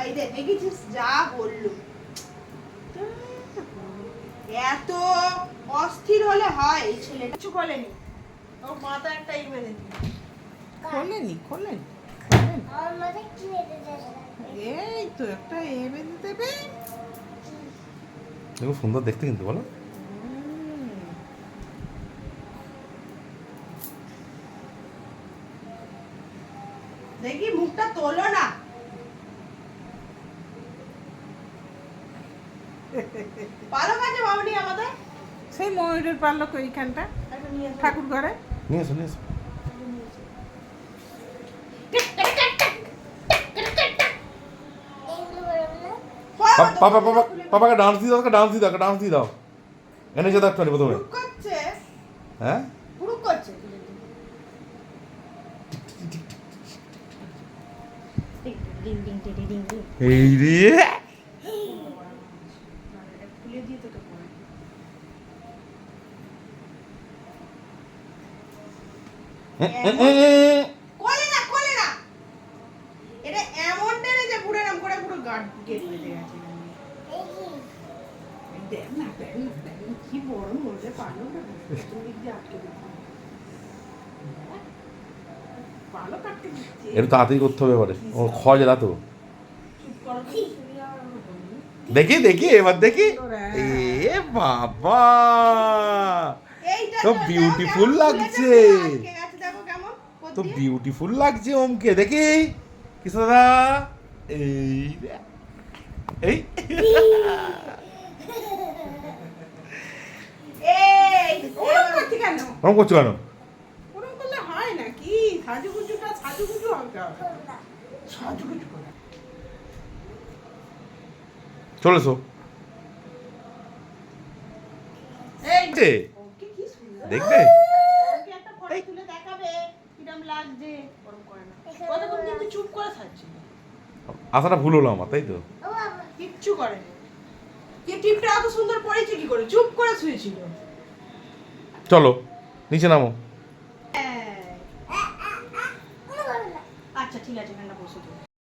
এই রে দেখেছিস যা বললো, এত অস্থির হলে হয় এই ছেলেটা। কিছু বলেনি, ওর মাথা একটা ই মেরে দিল। খোলেনি খোলেনি আমার মাথায় কি বেঁধে যাবে? এই তো একটা এ বেঁধে দেবে। দেখো সুন্দর দেখতে কিন্তু বলো। দেখি মুখটা তোলো না। ভালো কাজে মামনি আমাদের সেই ময়ূরের পালক ওইখানটা একটা নিয়ে এসো। ঠাকুর ঘরে। নিয়ে এসো নিয়ে এসো। এগুলো বেরোবে না? পাপা পাপা পাপাকে ডান্স দিয়ে দাও, ডান্স দিয়ে দাও, ডান্স দিয়ে দাও। এনে যেতে একটু প্রথমে। পুরুক করছে, হ্যাঁ পুরুক করছে। এই রে খুলে দিয়ে তোকে পড়ে। কোলে না, কোলে না। এটা এমন টেনে যে পুরো এরম করে পুরো গার্ড গেট বেঁধে গেছে। এই কি? এই দেখ না, দেখ না, দেখ না, কি বড় মরতে পারলো না। তুমি দিয়ে আটকে দিচ্ছি। ভালো কাটতে দিচ্ছে। একটু তাড়াতাড়ি করতে হবে এবারে, ও খজ এলা তো। চুপ করো তো, শুনি আর বলি। দেখি দেখি এবার দেখি। এ বাবা এইটা তো তো beautiful দেখো, লাগছে। আটকে গেছে, দেখো কেমন তো করছে। বিউটিফুল লাগছে ওমকে, দেখি কৃষ্ণদা। এই দেখ। এই এই ওরম করছি কেন? ওরম করছো কেন? ওরম করলে হয় না কি? সাজুগুজুটা সাজুগুজু হবে। খোলা। সাজুগুজু করে। চলে এসো। এই যে, ওকে কি সুন্দর। দেখবে ওকে একটা ফটো তুলে দেখাবে কিরম লাগছে। ওরম করে না। ও দেখো কিন্তু চুপ করে থাকছিল। আশাটা ভুল হলো আমার, তাই তো। ও বাবা। কিচ্ছু করেনি। কি টিপটা এত সুন্দর পড়েছে কি করে? চুপ করে শুয়েছিল। চলো নিচে নামো। হ্যাঁ। কোনো করবে না। আচ্ছা ঠিক আছে, এখানটা বসে তুমি।